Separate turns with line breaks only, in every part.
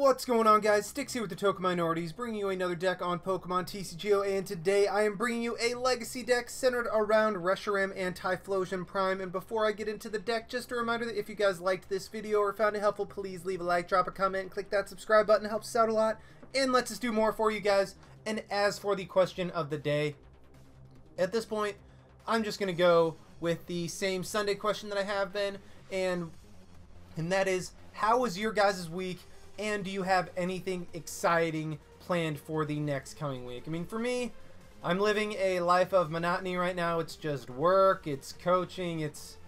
What's going on, guys? Sticks here with the Token Minorities, bringing you another deck on Pokemon TCGO, and today I am bringing you a legacy deck centered around Reshiram and Typhlosion Prime. And before I get into the deck, just a reminder that if you guys liked this video or found it helpful, please leave a like, drop a comment, and click that subscribe button. It helps us out a lot and lets us do more for you guys. And as for the question of the day, at this point, I'm just going to go with the same Sunday question that I have been, and that is, how was your guys' week? And do you have anything exciting planned for the next coming week? I mean, for me, I'm living a life of monotony right now. It's just work, it's coaching, it's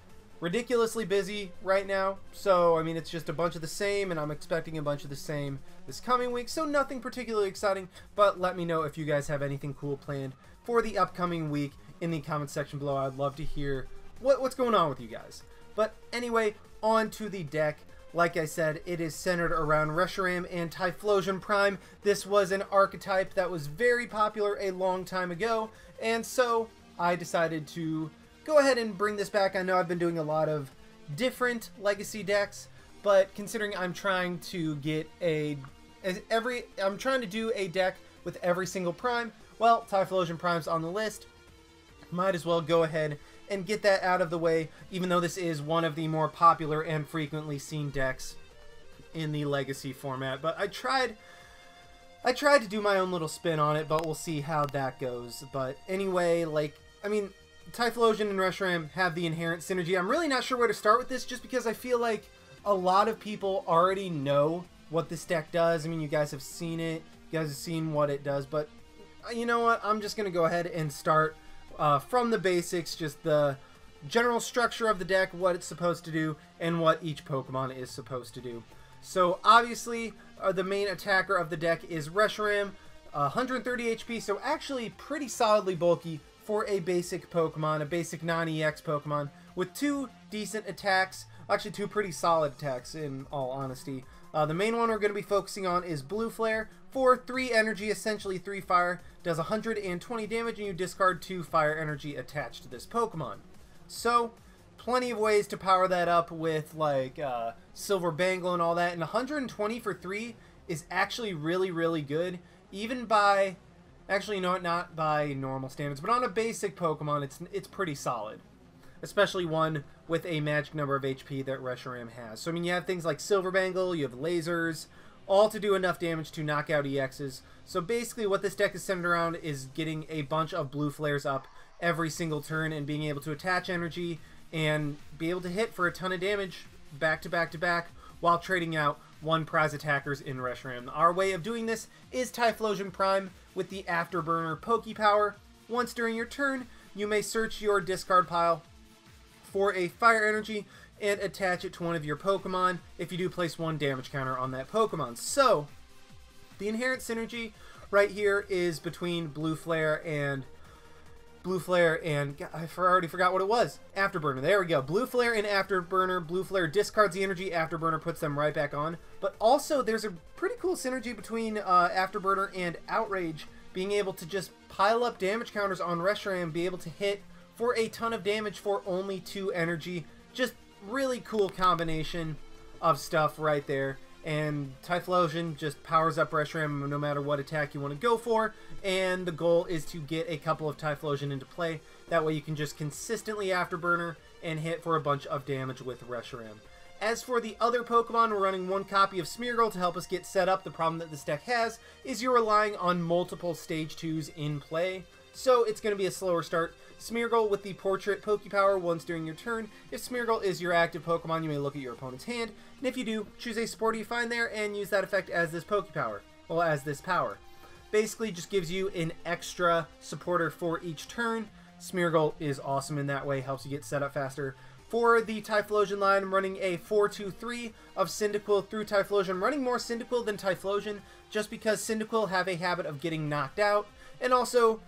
ridiculously busy right now. So, I mean, it's just a bunch of the same, and I'm expecting a bunch of the same this coming week. So nothing particularly exciting, but let me know if you guys have anything cool planned for the upcoming week in the comment section below. I'd love to hear what's going on with you guys. But anyway, on to the deck. Like I said, it is centered around Reshiram and Typhlosion Prime. This was an archetype that was very popular a long time ago, and so I decided to go ahead and bring this back. I know I've been doing a lot of different legacy decks, but considering I'm trying to get I'm trying to do a deck with every single Prime, well, Typhlosion Prime's on the list. Might as well go ahead and get that out of the way, even though this is one of the more popular and frequently seen decks in the legacy format. But I tried to do my own little spin on it, but we'll see how that goes. But anyway, I mean, Typhlosion and Reshiram have the inherent synergy. I'm really not sure where to start with this, just because I feel like a lot of people already know what this deck does. I mean, you guys have seen it, you guys have seen what it does, but you know what, I'm just going to go ahead and start from the basics, just the general structure of the deck, what it's supposed to do, and what each Pokemon is supposed to do. So obviously, the main attacker of the deck is Reshiram, 130 HP, so actually pretty solidly bulky for a basic Pokemon, a basic non-EX Pokemon, with two decent attacks, actually two pretty solid attacks in all honesty. The main one we're going to be focusing on is Blue Flare. For 3 energy, essentially 3 fire, does 120 damage, and you discard 2 fire energy attached to this Pokemon. So, plenty of ways to power that up with, like, Silver Bangle and all that, and 120 for 3 is actually really, really good, even by, actually, you know what, not by normal standards, but on a basic Pokemon, it's pretty solid. Especially one with a magic number of HP that Reshiram has. So, I mean, you have things like Silver Bangle, you have lasers, all to do enough damage to knock out EXs. So basically what this deck is centered around is getting a bunch of blue flares up every single turn and being able to attach energy and be able to hit for a ton of damage back to back to back while trading out one prize attackers in Reshiram. Our way of doing this is Typhlosion Prime with the Afterburner Poke Power. Once during your turn, you may search your discard pile for a fire energy and attach it to one of your Pokemon if you do place 1 damage counter on that Pokemon. So, the inherent synergy right here is between Blue Flare and I already forgot what it was. Afterburner. There we go. Blue Flare and Afterburner. Blue Flare discards the energy. Afterburner puts them right back on. But also, there's a pretty cool synergy between Afterburner and Outrage, being able to just pile up damage counters on Reshiram, be able to hit for a ton of damage for only 2 energy. Just really cool combination of stuff right there, and Typhlosion just powers up Reshiram no matter what attack you want to go for, and the goal is to get a couple of Typhlosion into play. That way you can just consistently Afterburner and hit for a bunch of damage with Reshiram. As for the other Pokemon, we're running 1 copy of Smeargle to help us get set up. The problem that this deck has is you're relying on multiple stage 2s in play, so it's going to be a slower start. Smeargle with the Portrait Poke Power once during your turn. If Smeargle is your active Pokemon, you may look at your opponent's hand, and if you do, choose a supporter you find there and use that effect as this Poke Power, well, as this power. Basically just gives you an extra supporter for each turn. Smeargle is awesome in that way, helps you get set up faster. For the Typhlosion line, I'm running a 4-2-3 of Cyndaquil through Typhlosion. I'm running more Cyndaquil than Typhlosion, just because Cyndaquil have a habit of getting knocked out, and also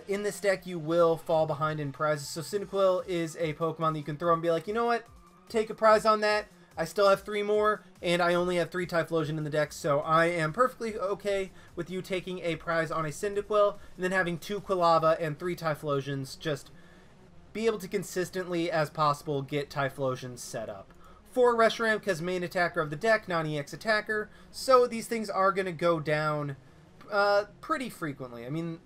in this deck, you will fall behind in prizes. So Cyndaquil is a Pokemon that you can throw and be like, you know what? Take a prize on that. I still have 3 more, and I only have 3 Typhlosion in the deck, so I am perfectly okay with you taking a prize on a Cyndaquil, and then having 2 Quilava and 3 Typhlosions. Just be able to consistently, as possible, get Typhlosion set up. for Reshiram because main attacker of the deck, non-EX attacker. So these things are going to go down pretty frequently. I mean,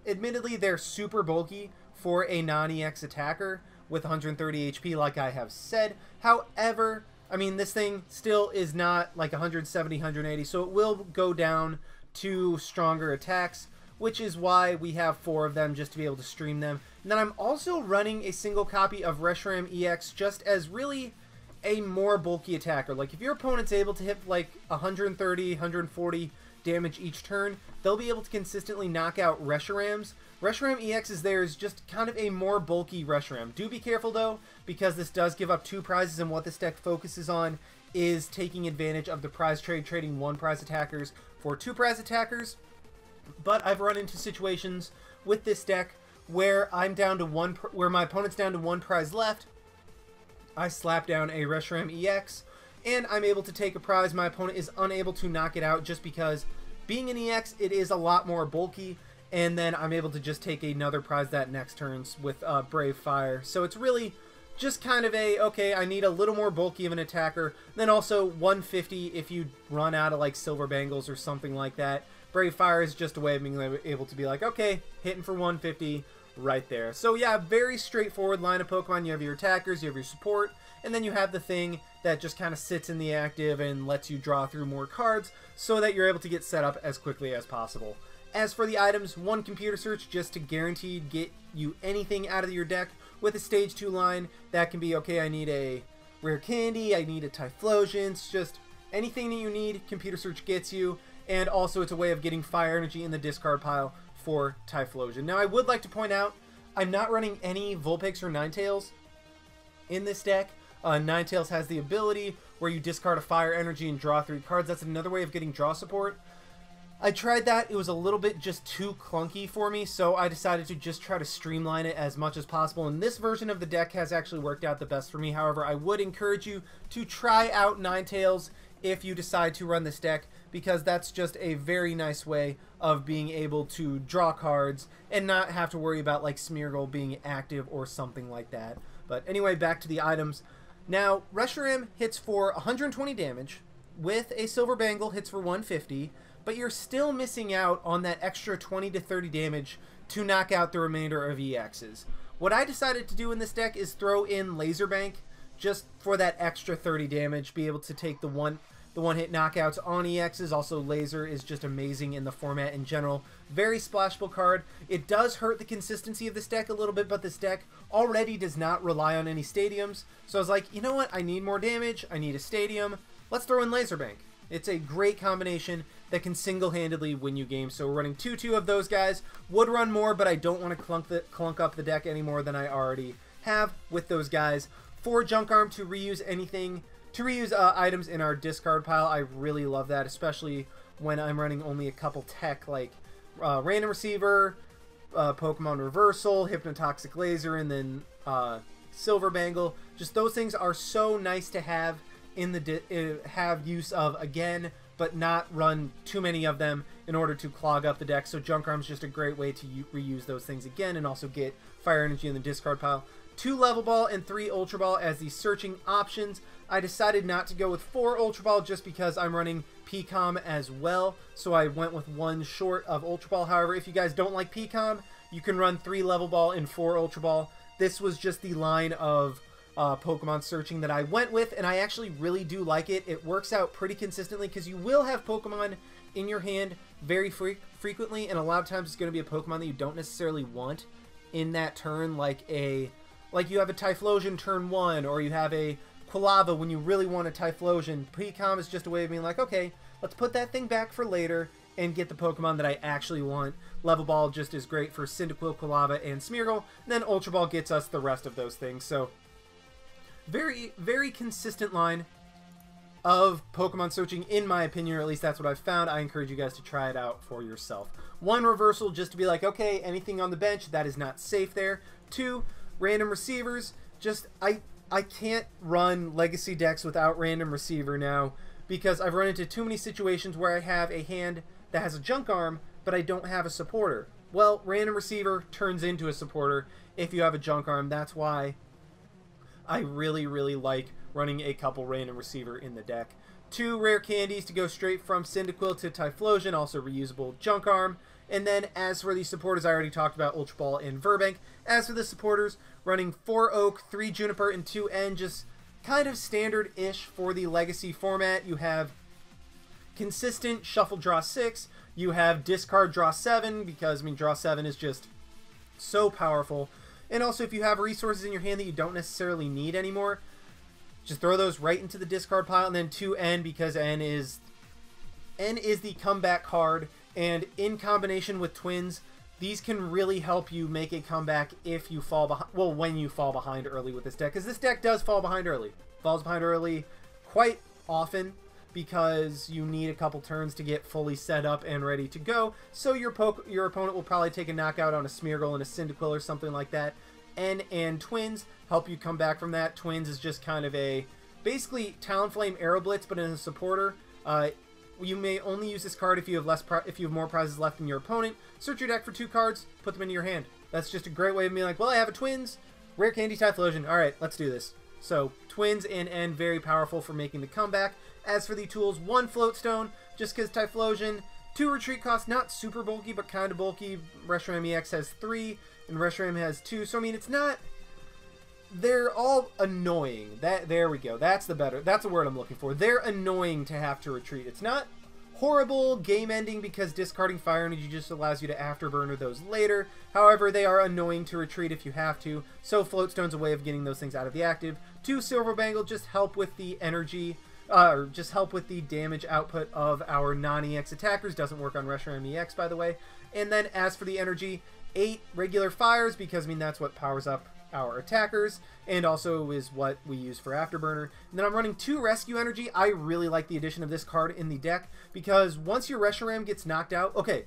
admittedly, they're super bulky for a non-EX attacker with 130 HP, like I have said. However, I mean, this thing still is not like 170, 180, so it will go down to stronger attacks, which is why we have 4 of them, just to be able to stream them. And then I'm also running a single copy of Reshiram-EX just as really a more bulky attacker. Like, if your opponent's able to hit like 130, 140 damage each turn, they'll be able to consistently knock out Reshirams. Reshiram-EX is there is just kind of a more bulky Reshiram. Do be careful though, because this does give up 2 prizes, and what this deck focuses on is taking advantage of the prize trade, trading 1 prize attackers for 2 prize attackers. But I've run into situations with this deck where I'm down to where my opponent's down to 1 prize left. I slap down a Reshiram-EX, and I'm able to take a prize. My opponent is unable to knock it out just because, being an EX, it is a lot more bulky, and then I'm able to just take another prize that next turns with Brave Fire. So it's really just kind of a, okay, I need a little more bulky of an attacker. Then also 150 if you run out of like Silver Bangles or something like that. Brave Fire is just a way of being able to be like, okay, hitting for 150 right there. So yeah, very straightforward line of Pokemon. You have your attackers, you have your support, and then you have the thing that just kind of sits in the active and lets you draw through more cards so that you're able to get set up as quickly as possible. As for the items, 1 computer search just to guaranteed get you anything out of your deck with a stage 2 line. That can be, okay, I need a rare candy, I need a Typhlosion. It's just anything that you need, computer search gets you. And also it's a way of getting fire energy in the discard pile for Typhlosion. Now I would like to point out, I'm not running any Vulpix or Ninetales in this deck. Ninetales has the ability where you discard a fire energy and draw 3 cards. That's another way of getting draw support. I tried that. It was a little bit just too clunky for me, so I decided to just try to streamline it as much as possible. And this version of the deck has actually worked out the best for me. However, I would encourage you to try out Ninetales if you decide to run this deck, because that's just a very nice way of being able to draw cards and not have to worry about like Smeargle being active or something like that. But anyway, back to the items. Now, Reshiram hits for 120 damage, with a Silver Bangle hits for 150, but you're still missing out on that extra 20 to 30 damage to knock out the remainder of EXs. What I decided to do in this deck is throw in Laserbank just for that extra 30 damage, be able to take the one-hit knockouts on EXs. Also, Laser is just amazing in the format in general. Very splashable card. It does hurt the consistency of this deck a little bit, but this deck already does not rely on any stadiums. So I was like, you know what? I need more damage. I need a stadium. Let's throw in Laserbank. It's a great combination that can single-handedly win you games. So we're running 2-2 of those guys. Would run more, but I don't want to clunk up the deck any more than I already have with those guys. 4 Junk Arm to reuse anything, to reuse items in our discard pile. I really love that, especially when I'm running only a couple tech like Random Receiver, Pokemon Reversal, Hypnotoxic Laser, and then Silver Bangle. Just those things are so nice to have in the have use of again, but not run too many of them in order to clog up the deck. So Junk Arm's just a great way to reuse those things again and also get fire energy in the discard pile. 2 Level Ball and 3 Ultra Ball as the searching options. I decided not to go with 4 Ultra Ball just because I'm running PCOM as well, so I went with 1 short of Ultra Ball. However, if you guys don't like PCOM, you can run 3 Level Ball and 4 Ultra Ball. This was just the line of Pokemon searching that I went with, and I actually really do like it. It works out pretty consistently because you will have Pokemon in your hand very frequently, and a lot of times it's going to be a Pokemon that you don't necessarily want in that turn, like you have a Typhlosion turn 1, or you have a Quilava when you really want a Typhlosion. PCOM is just a way of being like, okay, let's put that thing back for later and get the Pokemon that I actually want. Level Ball just is great for Cyndaquil, Quilava, and Smeargle, and then Ultra Ball gets us the rest of those things. So very, very consistent line of Pokemon searching, in my opinion, or at least that's what I've found. I encourage you guys to try it out for yourself. 1 Reversal just to be like, okay, anything on the bench, that is not safe there. 2 Random Receivers, just I can't run Legacy decks without Random Receiver now because I've run into too many situations where I have a hand that has a Junk Arm, but I don't have a supporter. Well, Random Receiver turns into a supporter if you have a Junk Arm. That's why I really, really like running a couple Random Receiver in the deck. 2 rare candies to go straight from Cyndaquil to Typhlosion, also reusable Junk Arm. And then as for the supporters, I already talked about Ultra Ball and Virbank. As for the supporters, running 4 Oak, 3 Juniper, and 2 N, just kind of standard-ish for the Legacy format. You have consistent Shuffle Draw 6, you have Discard Draw 7, because, I mean, Draw 7 is just so powerful. And also, if you have resources in your hand that you don't necessarily need anymore, just throw those right into the discard pile. And then 2 N, because N is the comeback card, and in combination with Twins, these can really help you make a comeback if you fall behind, well, when you fall behind early with this deck, because this deck does fall behind early. Falls behind early quite often because you need a couple turns to get fully set up and ready to go. So your opponent will probably take a knockout on a Smeargle and a Cyndaquil or something like that. N and Twins help you come back from that. Twins is just kind of a basically Talonflame Arrow Blitz, but in a supporter. You may only use this card if you have more prizes left than your opponent. Search your deck for 2 cards, put them into your hand. That's just a great way of being like, well, I have a Twins, rare candy, Typhlosion. All right, let's do this. So Twins and N, very powerful for making the comeback. As for the tools, 1 Float Stone, just because Typhlosion, 2 retreat costs, not super bulky, but kind of bulky. Reshiram-EX has 3, and Reshiram has 2. So I mean, it's not. They're all annoying. There we go. That's the word I'm looking for. They're annoying to have to retreat. It's not horrible game ending because discarding Fire Energy just allows you to afterburner those later. However, they are annoying to retreat if you have to. So Float Stone's a way of getting those things out of the active. 2 Silver Bangle just help with the energy, or just help with the damage output of our non-EX attackers. Doesn't work on Reshiram-EX, by the way. And then as for the energy, 8 regular fires, because I mean that's what powers up our attackers, and also is what we use for afterburner. And then I'm running 2 Rescue Energy. I really like the addition of this card in the deck, because once your Reshiram gets knocked out, okay,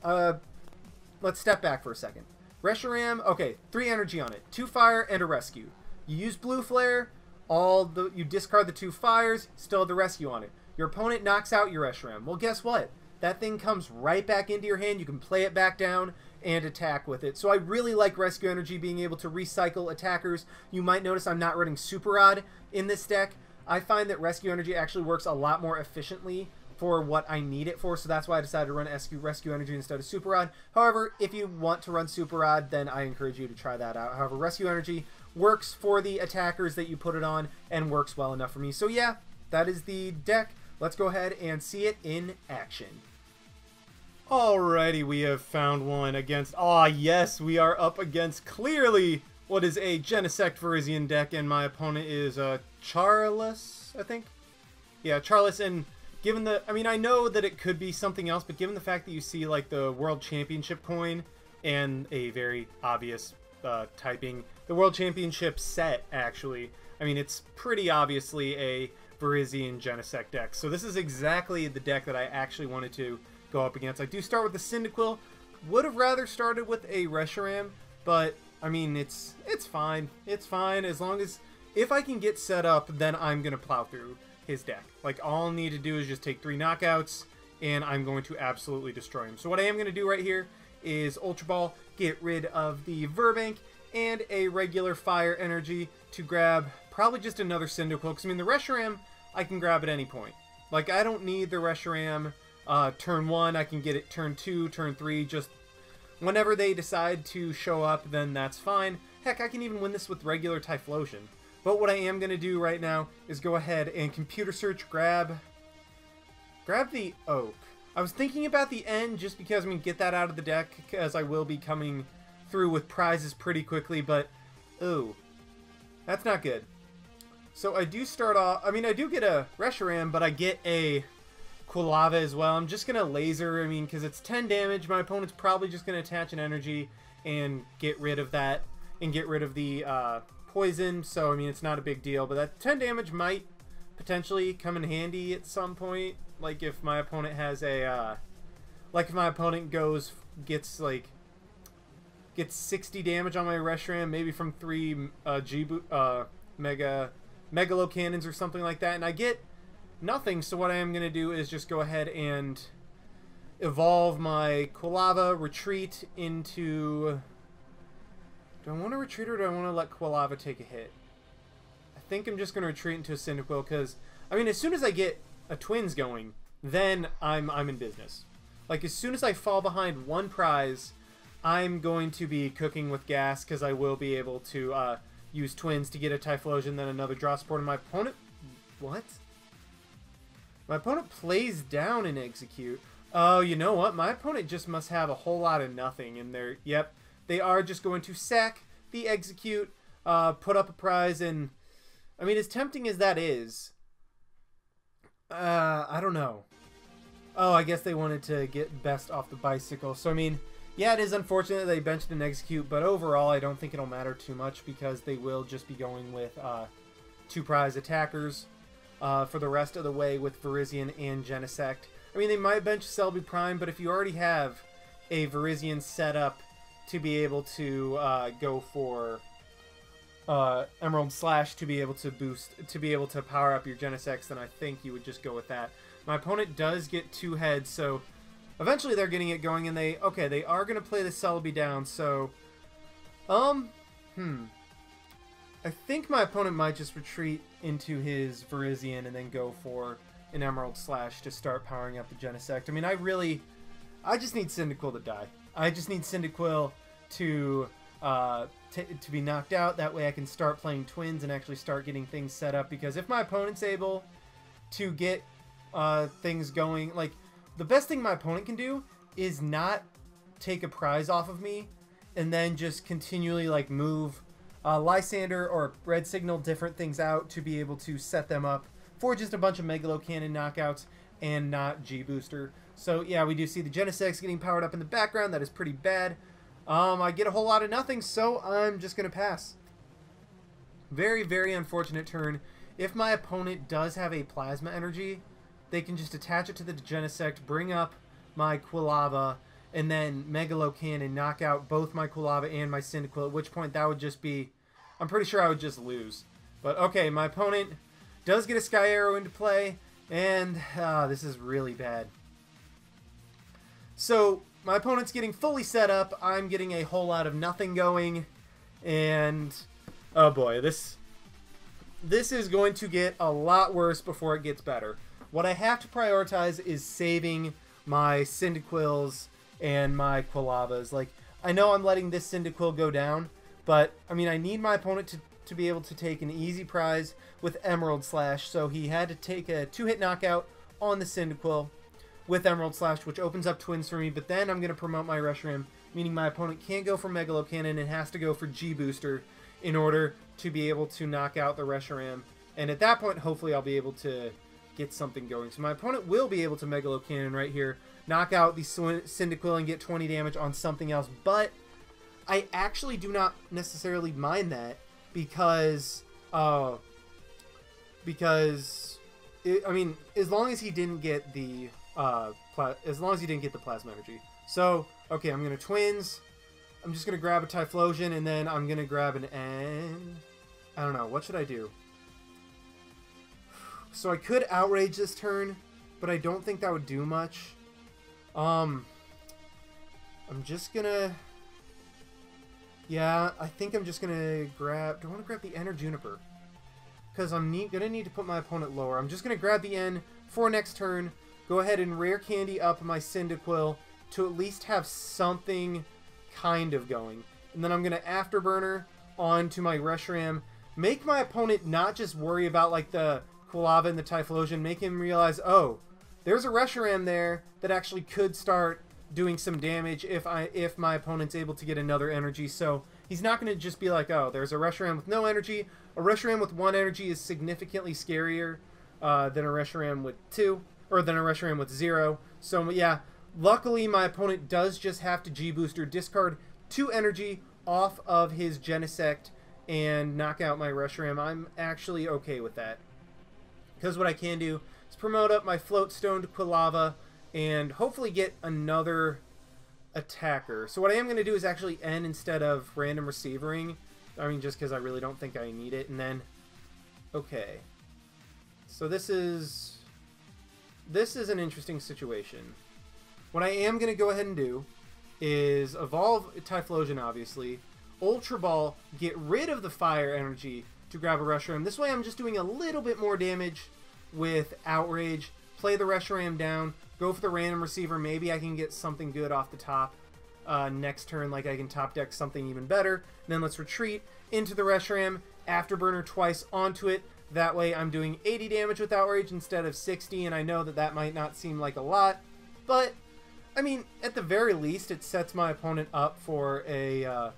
let's step back for a second. Reshiram, okay, 3 energy on it, 2 fire and a rescue. You use Blue Flare, you discard the 2 fires, still have the rescue on it. Your opponent knocks out your Reshiram. Well, guess what? That thing comes right back into your hand. You can play it back down and attack with it. So I really like Rescue Energy being able to recycle attackers. You might notice I'm not running Super Rod in this deck. I find that Rescue Energy actually works a lot more efficiently for what I need it for, so that's why I decided to run Rescue Energy instead of Super Rod. However, if you want to run Super Rod, then I encourage you to try that out. However, Rescue Energy works for the attackers that you put it on and works well enough for me. So yeah, that is the deck. Let's go ahead and see it in action. Alrighty, we have found one against... yes, we are up against clearly what is a Genesect Virizion deck, and my opponent is Charles, I think? Yeah, Charles, and given the... I mean, I know that it could be something else, but given the fact that you see, like, the World Championship coin and a very obvious typing... The World Championship set, actually. I mean, it's pretty obviously a Virizion Genesect deck. So this is exactly the deck that I actually wanted to go up against. I do start with the Cyndaquil. Would have rather started with a Reshiram, but I mean it's fine. It's fine as long as if I can get set up, then I'm gonna plow through his deck. Like all I'll need to do is just take 3 knockouts, and I'm going to absolutely destroy him. So what I am gonna do right here is Ultra Ball, get rid of the Virbank, and a regular Fire Energy to grab probably just another Cyndaquil. Because I mean the Reshiram I can grab at any point. Like I don't need the Reshiram. Turn 1, I can get it turn 2, turn 3, just whenever they decide to show up, then that's fine. Heck, I can even win this with regular Typhlosion. But what I am going to do right now is go ahead and computer search, grab the Oak. I was thinking about the N just because, I mean, get that out of the deck, because I will be coming through with prizes pretty quickly, but, ooh, that's not good. So I do start off, I mean, I do get a Reshiram, but I get a Quilava as well. I'm just going to laser, I mean, because it's 10 damage. My opponent's probably just going to attach an energy and get rid of that and get rid of the poison. So, I mean, it's not a big deal. But that 10 damage might potentially come in handy at some point. Like, if my opponent has a... like, if my opponent gets 60 damage on my Reshiram, maybe from 3 Megalo Cannons or something like that, and I get nothing, so what I am going to do is just go ahead and evolve my Quilava, retreat into... Do I want to retreat or do I want to let Quilava take a hit? I think I'm just going to retreat into a Cyndaquil because, I mean, as soon as I get a Twins going, then I'm in business. Like, as soon as I fall behind one prize, I'm going to be cooking with gas because I will be able to use Twins to get a Typhlosion, then another draw support. And my opponent... What? My opponent plays down and execute. Oh, you know what? My opponent just must have a whole lot of nothing in there. Yep. They are just going to sack the execute, put up a prize, and... I mean, as tempting as that is... I don't know. Oh, I guess they wanted to get best off the bicycle. So, I mean, yeah, it is unfortunate that they benched an execute, but overall, I don't think it'll matter too much because they will just be going with 2 prize attackers for the rest of the way with Virizion and Genesect. I mean, they might bench Celebi Prime, but if you already have a Virizion set up to be able to go for Emerald Slash to be able to boost, to be able to power up your Genesect, then I think you would just go with that. My opponent does get 2 heads, so eventually they're getting it going, and they are going to play the Celebi down, so, I think my opponent might just retreat into his Virizion and then go for an Emerald Slash to start powering up the Genesect. I mean, I just need Cyndaquil to die. I just need Cyndaquil to be knocked out. That way I can start playing Twins and actually start getting things set up, because if my opponent's able to get things going, like, the best thing my opponent can do is not take a prize off of me and then just continually, like, move Lysander or Red Signal different things out to be able to set them up for just a bunch of Megalo Cannon knockouts and not G-Booster. So, yeah, we do see the Genesect getting powered up in the background. That is pretty bad. I get a whole lot of nothing, so I'm just going to pass. Very, very unfortunate turn. If my opponent does have a Plasma Energy, they can just attach it to the Genesect, bring up my Quilava, and then Megalo Cannon knock out both my Quilava and my Cyndaquil, at which point that would just be... I'm pretty sure I would just lose. But, okay, my opponent does get a Sky Arrow into play, and this is really bad. So, my opponent's getting fully set up, I'm getting a whole lot of nothing going, and... oh boy, this is going to get a lot worse before it gets better. What I have to prioritize is saving my Cyndaquils and my Quilavas. Like, I know I'm letting this Cyndaquil go down, but, I mean, I need my opponent to be able to take an easy prize with Emerald Slash, so he had to take a 2-hit knockout on the Cyndaquil with Emerald Slash, which opens up Twins for me, but then I'm going to promote my Reshiram, meaning my opponent can't go for Megalo Cannon and has to go for G-Booster in order to be able to knock out the Reshiram. And at that point, hopefully I'll be able to get something going. So my opponent will be able to Megalo Cannon right here, knock out the Cyndaquil and get 20 damage on something else, but I actually do not necessarily mind that because I mean, as long as he didn't get the Plasma Energy. So, okay, I'm gonna Twins. I'm just gonna grab a Typhlosion, and then I'm gonna grab an N. I don't know, what should I do? So I could Outrage this turn, but I don't think that would do much. I'm just gonna... yeah, I think I'm just gonna grab... do I want to grab the N or Juniper? Because I'm gonna need to put my opponent lower. I'm just gonna grab the N for next turn, go ahead and Rare Candy up my Cyndaquil to at least have something kind of going. And then I'm gonna Afterburner onto my Reshiram, make my opponent not just worry about, like, the Quilava and the Typhlosion, make him realize, oh, there's a Reshiram there that actually could start doing some damage if my opponent's able to get another energy. So he's not going to just be like, oh, there's a Reshiram with no energy. A Reshiram with 1 energy is significantly scarier than a Reshiram with 2, or than a Reshiram with 0. So yeah, luckily my opponent does just have to G-Booster, discard 2 energy off of his Genesect, and knock out my Reshiram. I'm actually okay with that, because what I can do is promote up my Float Stone to Quilava and hopefully get another attacker. So what I am going to do is actually N instead of Random Receivering. I mean, just because I really don't think I need it. And then, okay. So this is an interesting situation. What I am going to go ahead and do is evolve Typhlosion, obviously. Ultra Ball, get rid of the fire energy to grab a Reshiram. This way I'm just doing a little bit more damage with Outrage. Play the Reshiram down. Go for the Random Receiver. Maybe I can get something good off the top next turn. Like I can top deck something even better. And then let's retreat into the Reshiram. Afterburner twice onto it. That way I'm doing 80 damage with Outrage instead of 60. And I know that that might not seem like a lot. But, I mean, at the very least, it sets my opponent up for a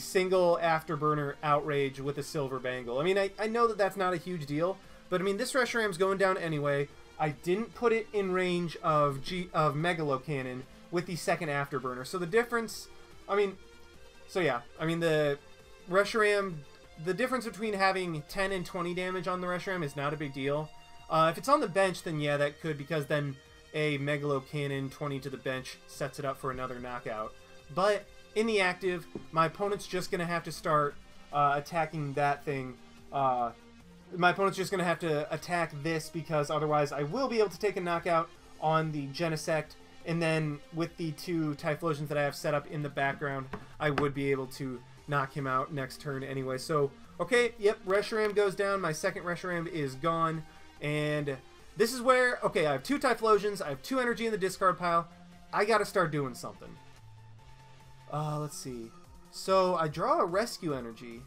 single Afterburner Outrage with a Silver Bangle. I mean, I know that that's not a huge deal. But, I mean, this Reshiram's going down anyway. I didn't put it in range of Megalo Cannon with the second Afterburner. So the difference, I mean, so yeah. I mean, the Reshiram, the difference between having 10 and 20 damage on the Reshiram is not a big deal. If it's on the bench, then yeah, that could, because then a Megalo Cannon 20 to the bench sets it up for another knockout. But in the active, my opponent's just going to have to start attacking that thing. My opponent's just going to have to attack this, because otherwise I will be able to take a knockout on the Genesect, and then with the two Typhlosions that I have set up in the background, I would be able to knock him out next turn anyway. So, okay, yep, Reshiram goes down. My second Reshiram is gone, and this is where, okay, I have two Typhlosions, I have 2 energy in the discard pile. I got to start doing something. Let's see. So, I draw a Rescue Energy.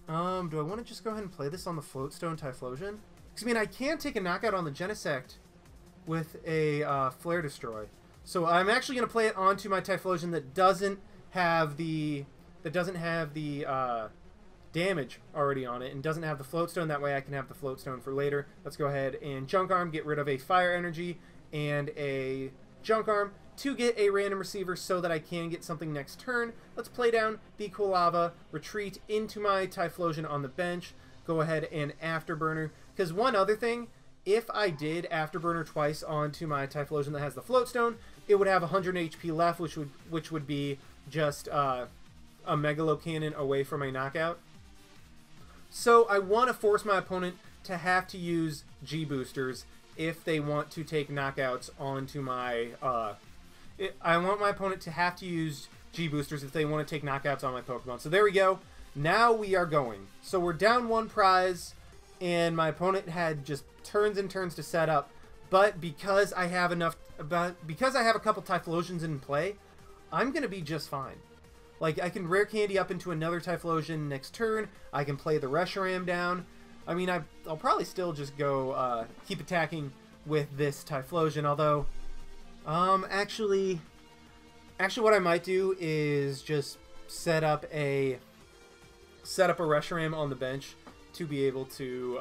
Do I want to just go ahead and play this on the Float Stone Typhlosion? Because, I mean, I can take a knockout on the Genesect with a Flare Destroy. So I'm actually going to play it onto my Typhlosion that doesn't have the damage already on it and doesn't have the Float Stone. That way I can have the Float Stone for later. Let's go ahead and Junk Arm, get rid of a Fire Energy and a Junk Arm to get a Random Receiver so that I can get something next turn. Let's play down the Quilava, retreat into my Typhlosion on the bench, go ahead and Afterburner. Because one other thing, if I did Afterburner twice onto my Typhlosion that has the Float Stone, it would have 100 HP left, which would be just a Megalo Cannon away from a knockout. So I want to force my opponent to have to use G-Boosters if they want to take knockouts onto my... I want my opponent to have to use G-Boosters if they want to take knockouts on my Pokemon. So there we go. Now we are going. So we're down 1 prize, and my opponent had just turns and turns to set up. But because I have because I have a couple Typhlosions in play, I'm going to be just fine. Like, I can Rare Candy up into another Typhlosion next turn. I can play the Reshiram down. I mean, I'll probably still just go keep attacking with this Typhlosion, although... Actually what I might do is just set up a Reshiram on the bench to be able to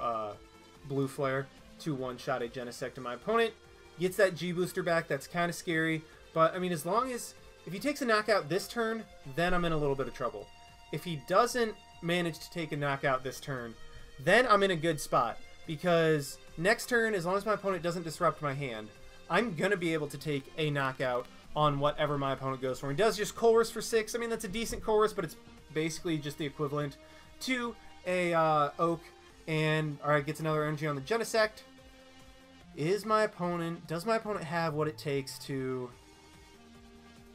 Blue Flare to one-shot a Genesect, and my opponent gets that G-Booster back. That's kind of scary, but I mean, as long as if he takes a knockout this turn, then I'm in a little bit of trouble. If he doesn't manage to take a knockout this turn, then I'm in a good spot, because next turn, as long as my opponent doesn't disrupt my hand, I'm going to be able to take a knockout on whatever my opponent goes for. He does just Colress for 6. I mean, that's a decent Colress, but it's basically just the equivalent to a Oak. And, alright, gets another energy on the Genesect. Does my opponent have what it takes to...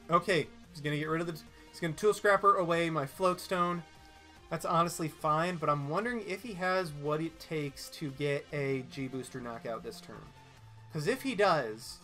Okay, he's going to get rid of he's going to Tool Scrapper away my Float Stone. That's honestly fine, but I'm wondering if he has what it takes to get a G-Booster knockout this turn. Because if he does,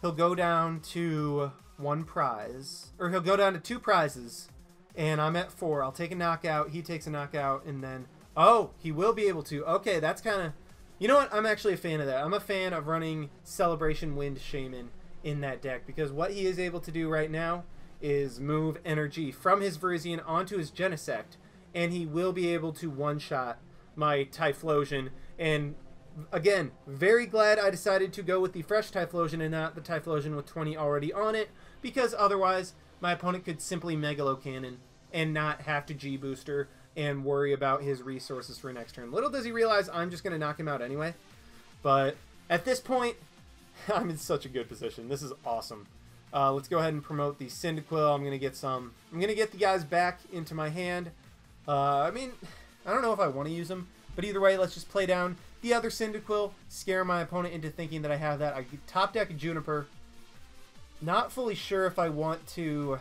he'll go down to 1 prize. Or he'll go down to 2 prizes. And I'm at 4. I'll take a knockout. He takes a knockout. And then... Oh, he will be able to. Okay, that's kind of... You know what? I'm actually a fan of that. I'm a fan of running Celebration Wind Shaman in that deck. Because what he is able to do right now is move energy from his Virizion onto his Genesect. And he will be able to one-shot my Typhlosion. And... Again, very glad I decided to go with the fresh Typhlosion and not the Typhlosion with 20 already on it, because otherwise my opponent could simply Megalo Cannon and not have to G-Booster and worry about his resources for next turn. Little does he realize I'm just going to knock him out anyway. But at this point, I'm in such a good position. This is awesome. Let's go ahead and promote the Cyndaquil. I'm going to get the guys back into my hand. I mean, I don't know if I want to use them, but either way, let's just play down the other Cyndaquil, scare my opponent into thinking that I have that. I top deck a Juniper. Not fully sure if I want to...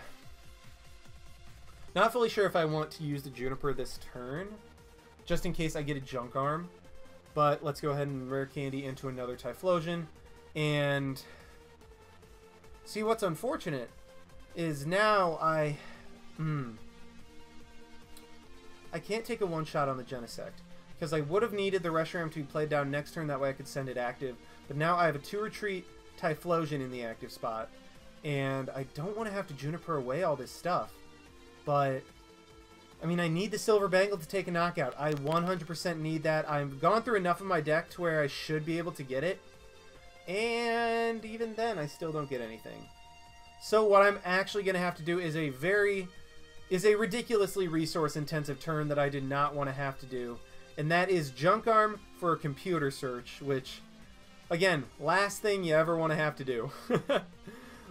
Not fully sure if I want to use the Juniper this turn, just in case I get a Junk Arm. But let's go ahead and Rare Candy into another Typhlosion. And see, what's unfortunate is now I can't take a one-shot on the Genesect, because I would have needed the Reshiram to be played down next turn, that way I could send it active. But now I have a 2-retreat Typhlosion in the active spot, and I don't want to have to Juniper away all this stuff. But, I mean, I need the Silver Bangle to take a knockout. I 100% need that. I've gone through enough of my deck to where I should be able to get it. And even then, I still don't get anything. So what I'm actually going to have to do is a ridiculously resource-intensive turn that I did not want to have to do. And that is Junk Arm for a Computer Search, which, again, last thing you ever want to have to do.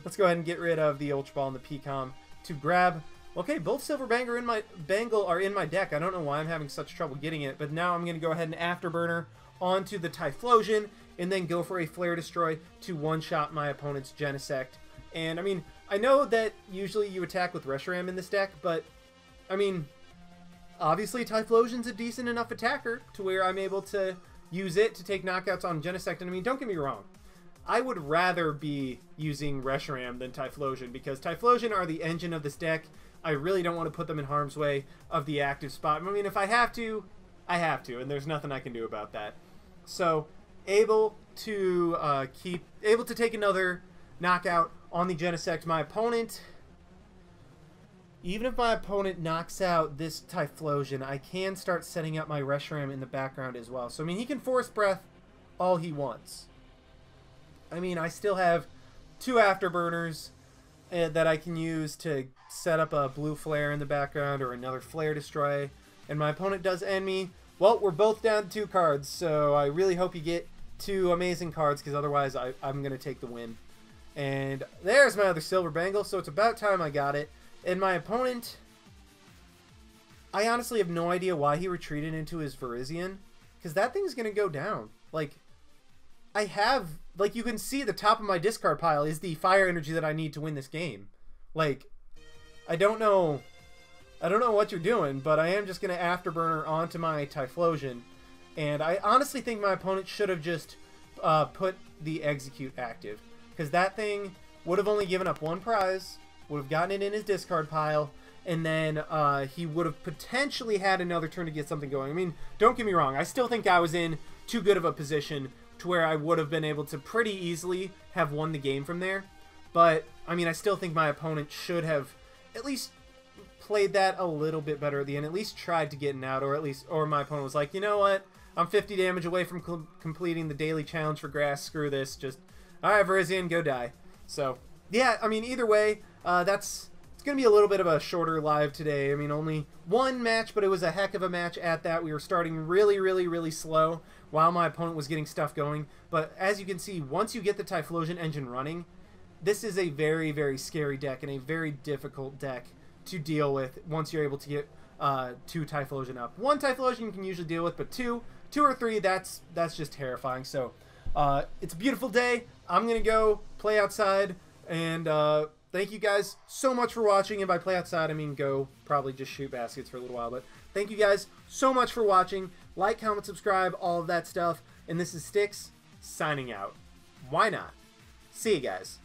Let's go ahead and get rid of the Ultra Ball and the PCOM to grab... Okay, both Silver Bangle are in my deck. I don't know why I'm having such trouble getting it, but now I'm going to go ahead and Afterburner onto the Typhlosion, and then go for a Flare Destroy to one-shot my opponent's Genesect. And, I mean, I know that usually you attack with Reshiram in this deck, but, I mean, obviously Typhlosion's a decent enough attacker to where I'm able to use it to take knockouts on Genesect. And, I mean, don't get me wrong. I would rather be using Reshiram than Typhlosion, because Typhlosion are the engine of this deck. I really don't want to put them in harm's way of the active spot. I mean, if I have to, I have to, and there's nothing I can do about that. So, able to take another knockout on the Genesect. My opponent, even if my opponent knocks out this Typhlosion, I can start setting up my Reshiram in the background as well. So, I mean, he can Force Breath all he wants. I mean, I still have 2 Afterburners that I can use to set up a blue Flare in the background or another Flare Destroy. And my opponent does end me. Well, we're both down to 2 cards, so I really hope you get 2 amazing cards, because otherwise I'm going to take the win. And there's my other Silver Bangle, so it's about time I got it. And my opponent, I honestly have no idea why he retreated into his Virizion, because that thing's going to go down. Like, I have, like, you can see the top of my discard pile is the fire energy that I need to win this game. Like, I don't know what you're doing, but I am just going to Afterburner onto my Typhlosion. And I honestly think my opponent should have just put the Execute active, because that thing would have only given up 1 prize, would have gotten it in his discard pile, and then he would have potentially had another turn to get something going. I mean, don't get me wrong, I still think I was in too good of a position to where I would have been able to pretty easily have won the game from there. But, I mean, I still think my opponent should have at least played that a little bit better at the end, at least tried to get an out, or my opponent was like, you know what, I'm 50 damage away from completing the daily challenge for grass, screw this, just, alright, Virizion, go die. So, yeah, I mean, either way, it's going to be a little bit of a shorter live today. I mean, only 1 match, but it was a heck of a match at that. We were starting really, really, really slow while my opponent was getting stuff going. But as you can see, once you get the Typhlosion engine running, this is a very, very scary deck and a very difficult deck to deal with once you're able to get 2 Typhlosion up. 1 Typhlosion you can usually deal with, but 2 or 3, that's just terrifying. So it's a beautiful day. I'm going to go play outside, and thank you guys so much for watching. And by play outside, I mean go probably just shoot baskets for a little while. But thank you guys so much for watching. Like, comment, subscribe, all of that stuff. And this is Styx signing out. Why not? See you guys.